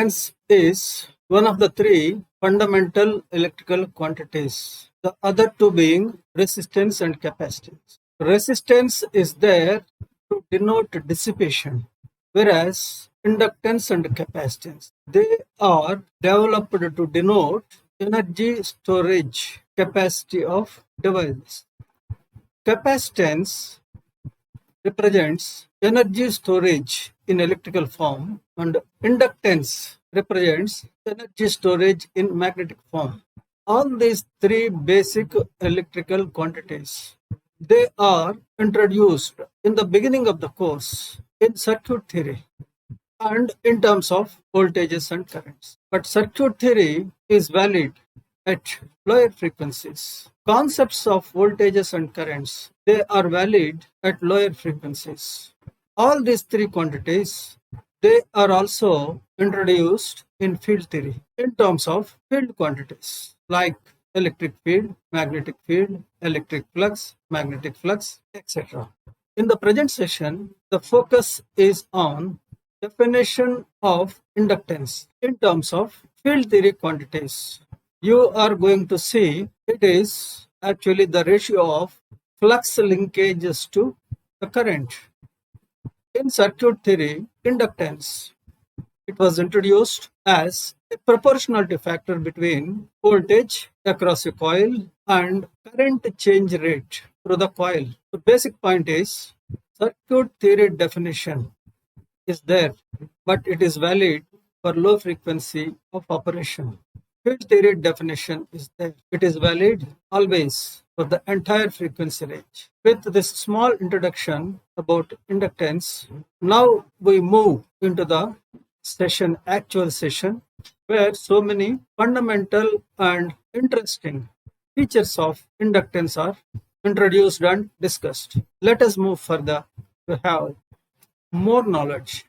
Inductance is one of the three fundamental electrical quantities, the other two being resistance and capacitance. Resistance is there to denote dissipation, whereas inductance and capacitance, they are developed to denote energy storage capacity of devices. Capacitance represents energy storage in electrical form and inductance represents energy storage in magnetic form. All these three basic electrical quantities, they are introduced in the beginning of the course in circuit theory and in terms of voltages and currents. But circuit theory is valid at lower frequencies. Concepts of voltages and currents, they are valid at lower frequencies. All these three quantities, they are also introduced in field theory in terms of field quantities like electric field, electric flux, magnetic flux, etc. In the present session, the focus is on definition of inductance in terms of field theory quantities. You are going to see it is actually the ratio of flux linkages to the current. In circuit theory, inductance, it was introduced as a proportionality factor between voltage across a coil and current change rate through the coil. The basic point is circuit theory definition is there, but it is valid for low frequency of operation. Field theory definition is there. It is valid always for the entire frequency range. With this small introduction about inductance, now we move into the actual session, where so many fundamental and interesting features of inductance are introduced and discussed. Let us move further to have more knowledge,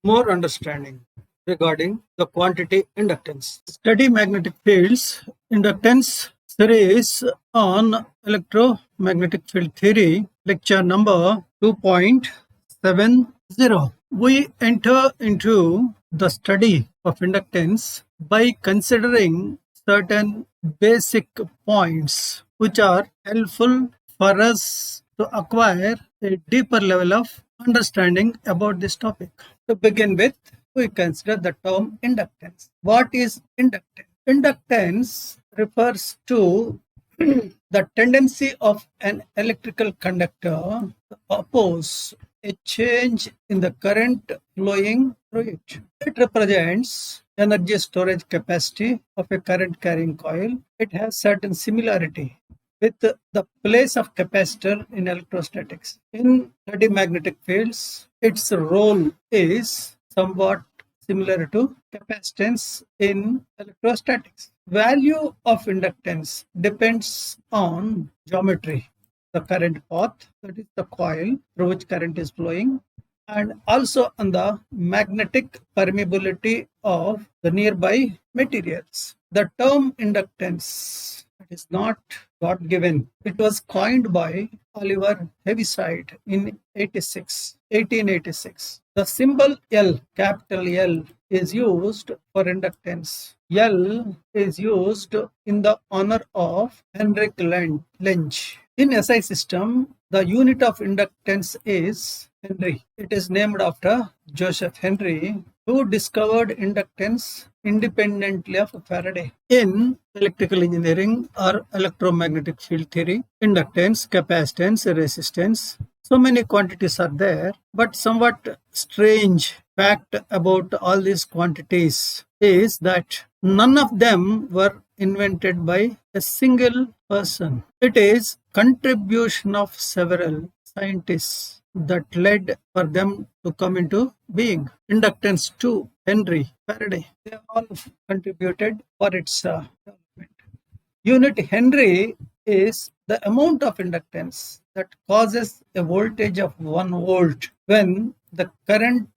more understanding regarding the quantity inductance. Study magnetic fields, inductance series on electromagnetic field theory, lecture number 2.70. We enter into the study of inductance by considering certain basic points which are helpful for us to acquire a deeper level of understanding about this topic. To begin with, we consider the term inductance. What is inductance? Inductance refers to the tendency of an electrical conductor to oppose a change in the current flowing through it. It represents energy storage capacity of a current carrying coil. It has certain similarity with the place of capacitor in electrostatics. In steady magnetic fields, its role is somewhat similar to capacitance in electrostatics. Value of inductance depends on geometry, the current path, that is the coil through which current is flowing, and also on the magnetic permeability of the nearby materials. The term inductance is not God-given. It was coined by Oliver Heaviside in 1886. The symbol L, capital L, is used for inductance. L is used in the honor of Heinrich Lenz. In SI system, the unit of inductance is Henry. It is named after Joseph Henry, who discovered inductance independently of Faraday. In electrical engineering or electromagnetic field theory, inductance, capacitance, resistance, so many quantities are there, but somewhat strange fact about all these quantities is that none of them were invented by a single person. It is contribution of several scientists that led for them to come into being. Inductance too, Henry, Faraday, they all contributed for its development. Unit Henry is the amount of inductance that causes a voltage of 1 volt when the current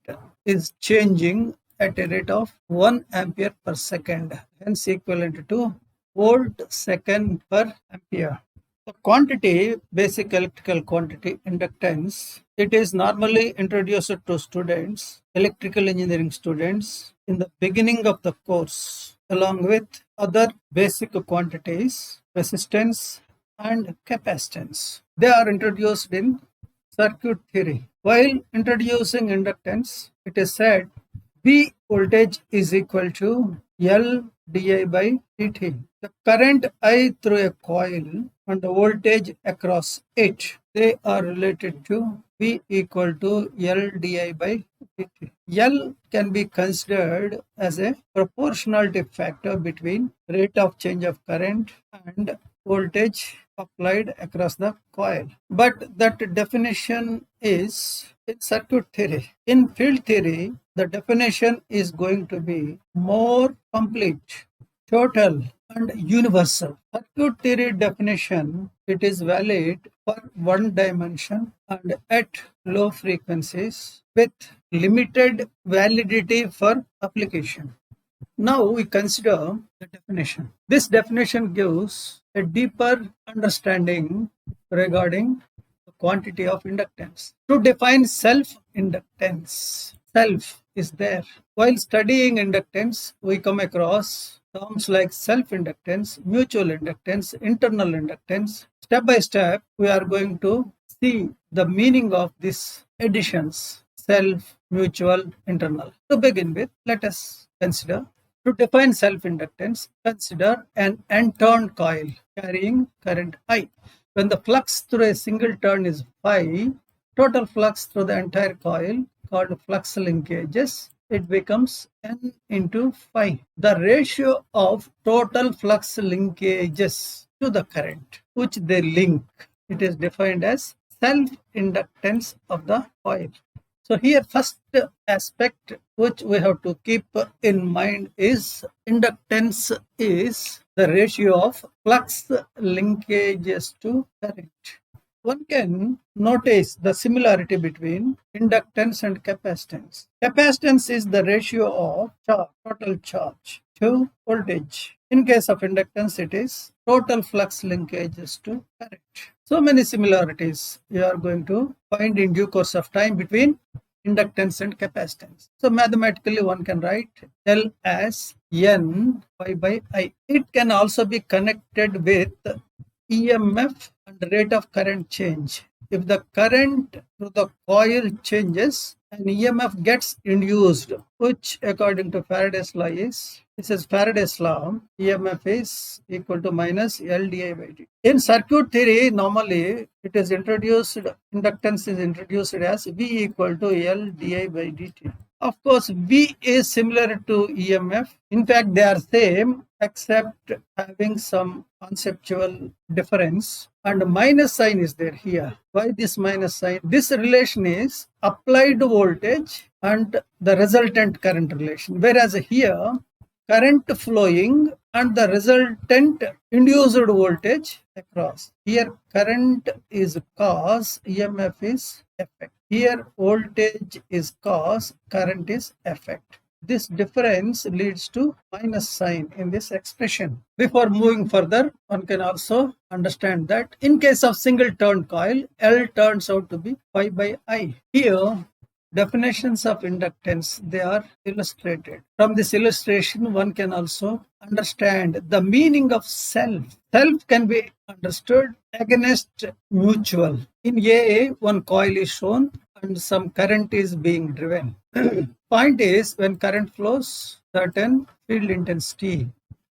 is changing at a rate of 1 ampere per second, hence equivalent to volt second per ampere. The quantity, basic electrical quantity, inductance, it is normally introduced to students, electrical engineering students, in the beginning of the course, along with other basic quantities, resistance and capacitance. They are introduced in circuit theory. While introducing inductance, it is said V voltage is equal to L di by dt. The current I through a coil and the voltage across it, they are related to V equal to L di by dt. L can be considered as a proportionality factor between rate of change of current and voltage applied across the coil. But that definition is in circuit theory. In field theory, the definition is going to be more complete, total, and universal. Circuit theory definition, it is valid for one dimension and at low frequencies with limited validity for application. Now we consider the definition. This definition gives a deeper understanding regarding the quantity of inductance. To define self-inductance, self is there. While studying inductance, we come across terms like self-inductance, mutual inductance, internal inductance. Step by step, we are going to see the meaning of these additions, self, mutual, internal. To begin with, let us consider. To define self-inductance, consider an unturned coil carrying current I. When the flux through a single turn is phi, total flux through the entire coil, called flux linkages, it becomes N into phi. The ratio of total flux linkages to the current, which they link, it is defined as self-inductance of the coil. So here first aspect which we have to keep in mind is inductance is the ratio of flux linkages to current. One can notice the similarity between inductance and capacitance. Capacitance is the ratio of total charge to voltage. In case of inductance, it is total flux linkages to current. So many similarities you are going to find in due course of time between inductance and capacitance. So mathematically one can write L as N pi by I. It can also be connected with EMF and rate of current change. If the current through the coil changes, an EMF gets induced, which according to Faraday's law is, this is Faraday's law, EMF is equal to minus L di by dt. In circuit theory, normally it is introduced, inductance is introduced as V equal to L di by dt. Of course, V is similar to EMF. In fact, they are same except having some conceptual difference. And minus sign is there here. Why this minus sign? This relation is applied voltage and the resultant current relation. Whereas here, current flowing and the resultant induced voltage across. Here current is cause, EMF is effect. Here voltage is cause, current is effect. This difference leads to minus sign in this expression. Before moving further, one can also understand that in case of single turn coil, L turns out to be pi by I. Here, definitions of inductance, they are illustrated. From this illustration, one can also understand the meaning of self. Self can be understood against mutual. In A, one coil is shown and some current is being driven. Point is, when current flows, certain field intensity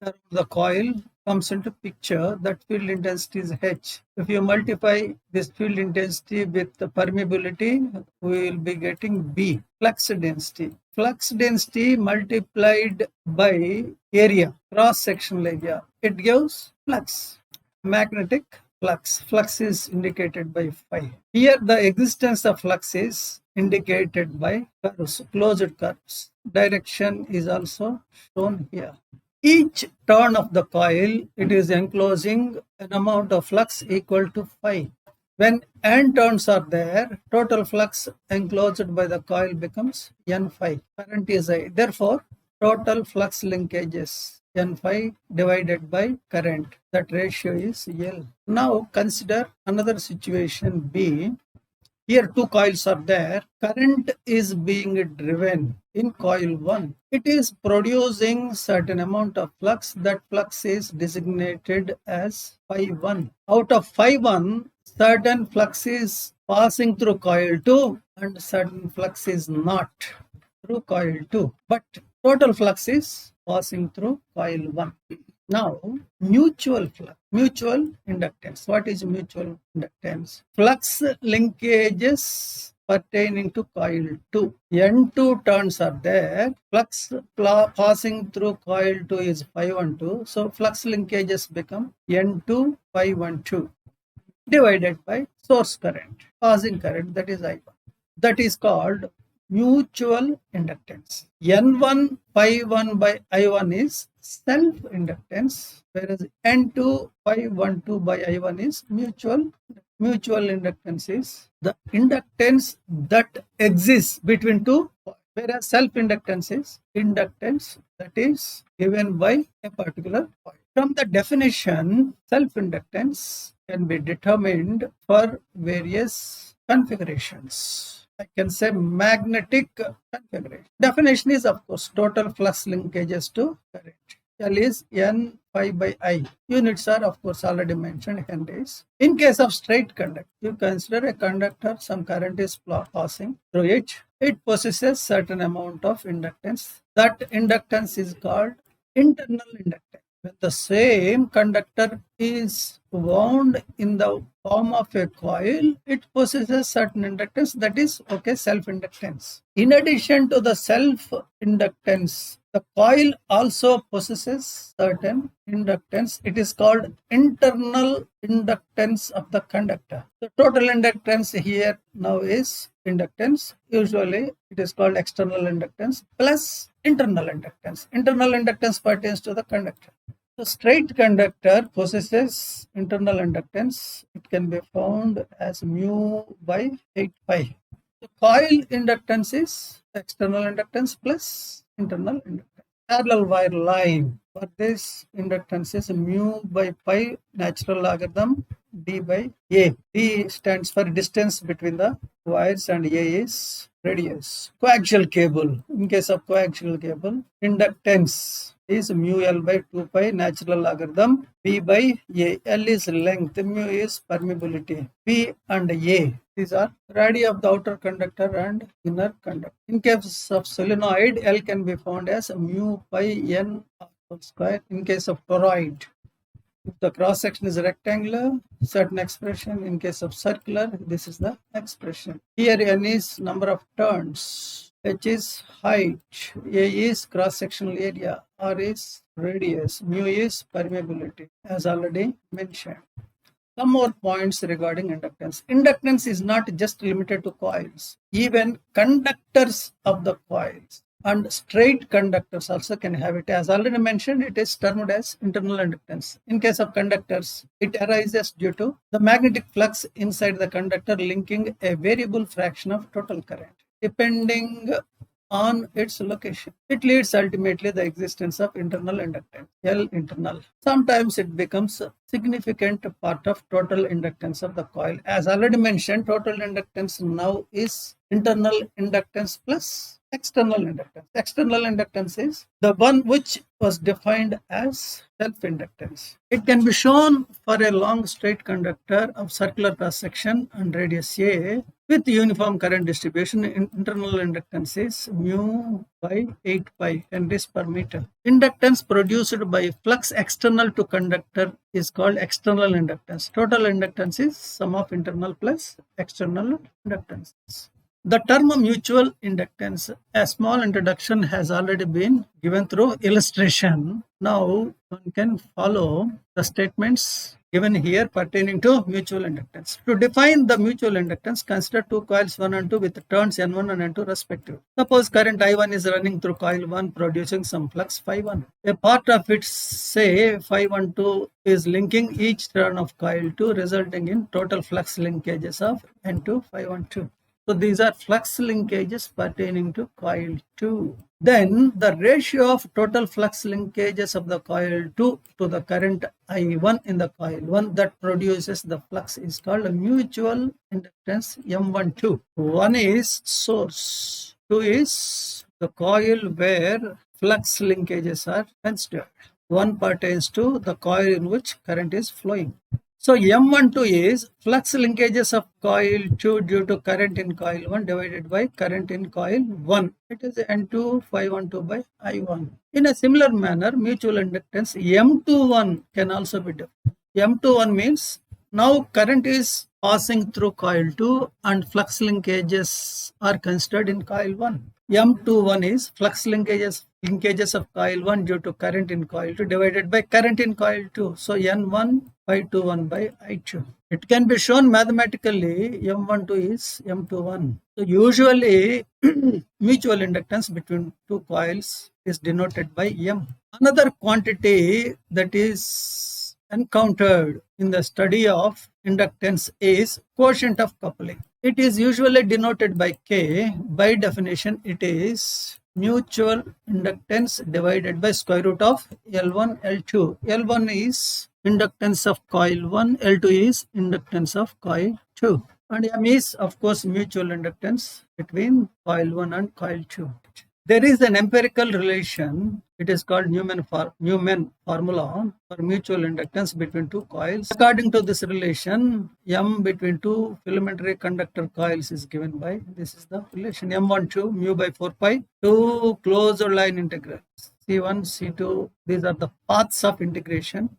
around the coil comes into picture. That field intensity is H. If you multiply this field intensity with the permeability, we will be getting B, flux density. Flux density multiplied by area, cross-sectional area, it gives flux. Magnetic flux. Flux is indicated by phi. Here the existence of flux is indicated by curves, closed curves. Direction is also shown here. Each turn of the coil, it is enclosing an amount of flux equal to phi. When n turns are there, total flux enclosed by the coil becomes n phi. Current is I. Therefore, total flux linkages n phi divided by current. That ratio is L. Now consider another situation B. Here two coils are there. Current is being driven in coil 1. It is producing certain amount of flux. That flux is designated as phi 1. Out of phi 1, certain flux is passing through coil 2 and certain flux is not through coil 2. But total flux is passing through coil 1. Now, mutual flux, mutual inductance. What is mutual inductance? Flux linkages pertaining to coil 2. N2 turns are there. Flux passing through coil 2 is phi 1 2. So, flux linkages become N2 phi 1 2 divided by source current, passing current, that is I1. That is called mutual inductance. N1 phi 1 by I1 is self-inductance, whereas N2 phi 1 2 by I1 is mutual. Mutual inductance is the inductance that exists between two, whereas self-inductance is inductance that is given by a particular point. From the definition, self-inductance can be determined for various configurations. I can say magnetic configuration. Definition is, of course, total flux linkages to current. L is N phi by I. Units are, of course, already mentioned, henries. In case of straight conductor, you consider a conductor, some current is passing through it. It possesses certain amount of inductance. That inductance is called internal inductance. When the same conductor is wound in the form of a coil, it possesses certain inductance, that is self-inductance. In addition to the self-inductance, the coil also possesses certain inductance. It is called internal inductance of the conductor. The total inductance here now is inductance. Usually it is called external inductance plus internal inductance. Internal inductance pertains to the conductor. The straight conductor possesses internal inductance. It can be found as mu by 8 pi. The coil inductance is external inductance plus internal inductance. Parallel wire line, for this inductance is mu by pi natural logarithm d by a. D stands for distance between the wires and a is radius. Coaxial cable. In case of coaxial cable, inductance is mu L by 2 pi natural logarithm B by A. L is length, mu is permeability. P and A, these are radii of the outer conductor and inner conductor. In case of solenoid, L can be found as mu pi N whole square. In case of toroid, if the cross section is rectangular, certain expression. In case of circular, this is the expression. Here N is number of turns. H is height, A is cross-sectional area, R is radius, mu is permeability, as already mentioned. Some more points regarding inductance. Inductance is not just limited to coils. Even conductors of the coils and straight conductors also can have it. As already mentioned, it is termed as internal inductance. In case of conductors, it arises due to the magnetic flux inside the conductor linking a variable fraction of total current, depending on its location. It leads ultimately the existence of internal inductance, L internal. Sometimes it becomes a significant part of total inductance of the coil. As already mentioned, total inductance now is internal inductance plus external inductance. External inductance is the one which was defined as self-inductance. It can be shown for a long straight conductor of circular cross section and radius A with uniform current distribution. Internal inductance is mu by 8 pi henries per meter. Inductance produced by flux external to conductor is called external inductance. Total inductance is sum of internal plus external inductance. The term mutual inductance, a small introduction has already been given through illustration. Now one can follow the statements given here pertaining to mutual inductance. To define the mutual inductance, consider two coils 1 and 2 with turns N1 and N2 respectively. Suppose current I1 is running through coil 1 producing some flux phi 1. A part of it, say phi 1 2, is linking each turn of coil 2, resulting in total flux linkages of N2 phi 1 2. So these are flux linkages pertaining to coil 2. Then the ratio of total flux linkages of the coil 2 to the current I1 in the coil 1 that produces the flux is called a mutual inductance M12. One is source, 2 is the coil where flux linkages are considered. One pertains to the coil in which current is flowing. So M12 is flux linkages of coil 2 due to current in coil 1 divided by current in coil 1. It is N2 phi12 by I1. In a similar manner, mutual inductance M21 can also be done. M21 means now current is passing through coil 2 and flux linkages are considered in coil 1. M21 is flux linkages of coil 1 due to current in coil 2 divided by current in coil 2. So N1 phi21 by I2. It can be shown mathematically M12 is M21. So usually mutual inductance between two coils is denoted by M. Another quantity that is encountered in the study of inductance is quotient of coupling. It is usually denoted by K. By definition, it is mutual inductance divided by square root of L1, L2. L1 is inductance of coil 1, L2 is inductance of coil 2. And M is, of course, mutual inductance between coil 1 and coil 2. There is an empirical relation. It is called Newman formula for mutual inductance between two coils. According to this relation, M between two filamentary conductor coils is given by, this is the relation, M12 mu by 4 pi, two closed line integrals, C1, C2, these are the paths of integration,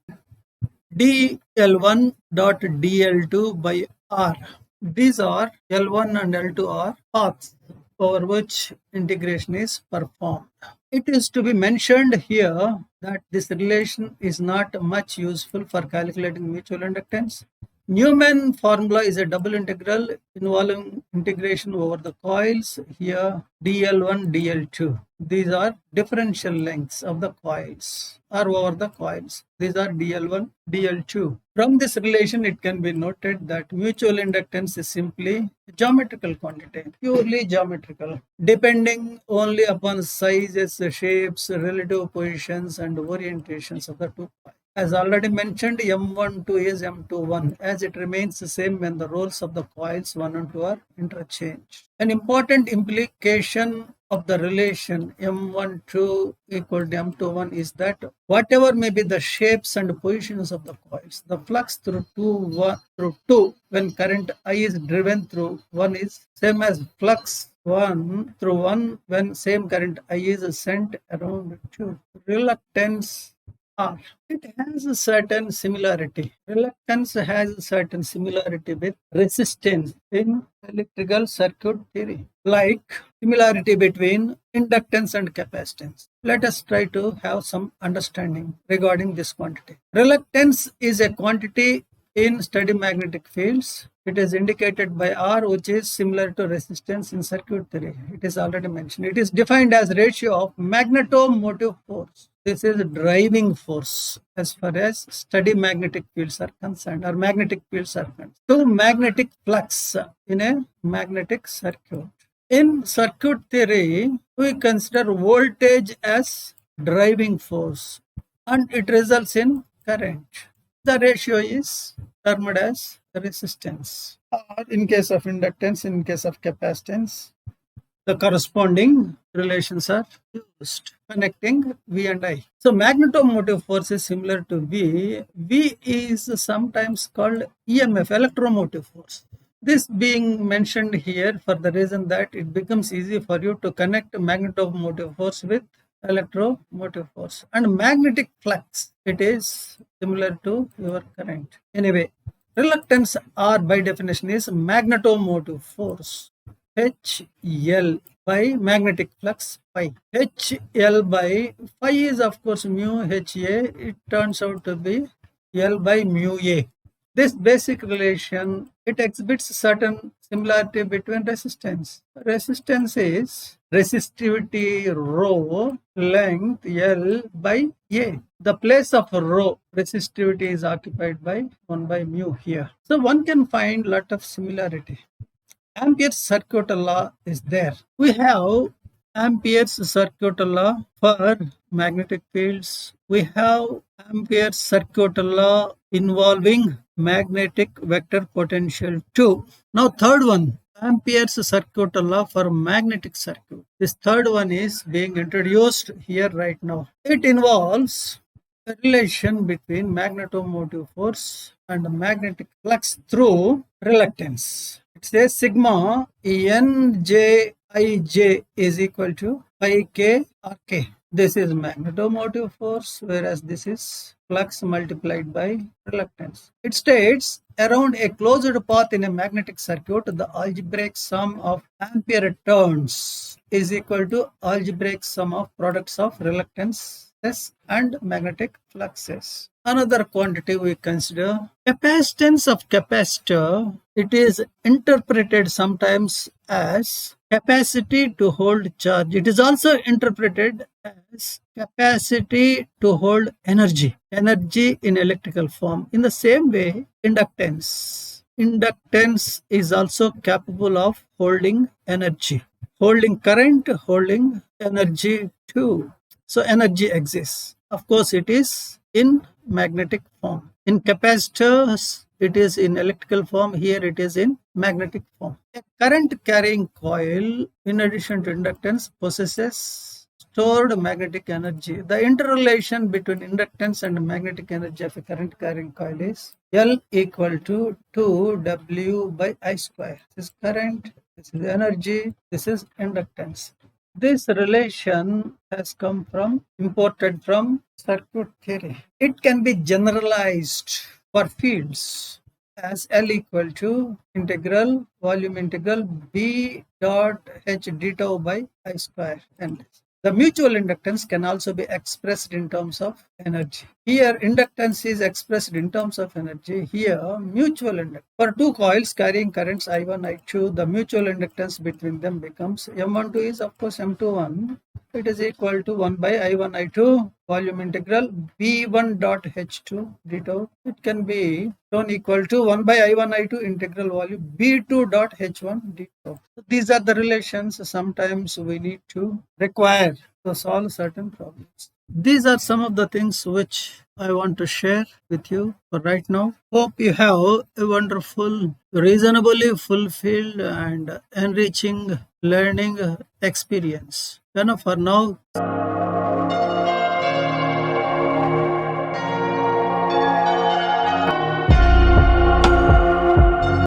dL1 dot dL2 by R. These are L1 and L2 are paths over which integration is performed. It is to be mentioned here that this relation is not much useful for calculating mutual inductance. Newman formula is a double integral involving integration over the coils, here dL1, dL2. These are differential lengths of the coils or over the coils. These are dL1, dL2. From this relation, it can be noted that mutual inductance is simply a geometrical quantity, purely geometrical, depending only upon sizes, shapes, relative positions, and orientations of the two coils. As already mentioned, M12 is M21 as it remains the same when the roles of the coils 1 and 2 are interchanged. An important implication of the relation M12 equal to M21 is that whatever may be the shapes and positions of the coils, the flux through 2 when current I is driven through 1 is same as flux 1 through 1 when same current I is sent around 2. Reluctance R. It has a certain similarity. Reluctance has a certain similarity with resistance in electrical circuit theory, like similarity between inductance and capacitance. Let us try to have some understanding regarding this quantity. Reluctance is a quantity in steady magnetic fields. It is indicated by R, which is similar to resistance in circuit theory. It is already mentioned. It is defined as ratio of magnetomotive force. This is driving force as far as steady magnetic fields are concerned, or magnetic fields are concerned, to magnetic flux in a magnetic circuit. In circuit theory, we consider voltage as driving force and it results in current. The ratio is termed as resistance, or in case of inductance, in case of capacitance, the corresponding relations are used connecting V and I. So magnetomotive force is similar to V. V is sometimes called EMF, electromotive force. This being mentioned here for the reason that it becomes easy for you to connect magnetomotive force with electromotive force. And magnetic flux, it is similar to your current. Anyway, reluctance R by definition is magnetomotive force. HL by magnetic flux phi. HL by phi is of course mu HA. It turns out to be L by mu A. This basic relation, it exhibits certain similarity between resistance. Resistance is resistivity rho length L by A. The place of rho resistivity is occupied by 1 by mu here. So one can find lot of similarity. Ampere's circuit law is there. We have Ampere's circuit law for magnetic fields. We have Ampere's circuit law involving magnetic vector potential too. Now third one, Ampere's circuit law for magnetic circuit. This third one is being introduced here right now. It involves a relation between magnetomotive force and magnetic flux through reluctance. It says sigma Nj Ij is equal to pi k r k. This is magnetomotive force, whereas this is flux multiplied by reluctance. It states around a closed path in a magnetic circuit, the algebraic sum of ampere turns is equal to algebraic sum of products of reluctances and magnetic fluxes. Another quantity we consider capacitance of capacitor. It is interpreted sometimes as capacity to hold charge. It is also interpreted as capacity to hold energy in electrical form. In the same way, inductance is also capable of holding energy, holding current, holding energy too. So energy exists. Of course, it is in magnetic form. In capacitors, it is in electrical form. Here it is in magnetic form. A current carrying coil, in addition to inductance, possesses stored magnetic energy. The interrelation between inductance and magnetic energy of a current carrying coil is L equal to 2W by I square. This is current, this is energy, this is inductance. This relation has imported from circuit theory. It can be generalized for fields as L equal to integral volume integral B dot H d tau by I square. And the mutual inductance can also be expressed in terms of energy. Here, inductance is expressed in terms of energy. Here, mutual inductance. For two coils carrying currents I1, I2, the mutual inductance between them becomes M12 is of course M21. It is equal to 1 by I1, I2 volume integral B1 dot H2 d tau. It can be shown equal to 1 by I1, I2 integral volume B2 dot H1 d tau. These are the relations sometimes we need to require to solve certain problems. These are some of the things which I want to share with you for right now. Hope you have a wonderful, reasonably fulfilled and enriching learning experience. For now,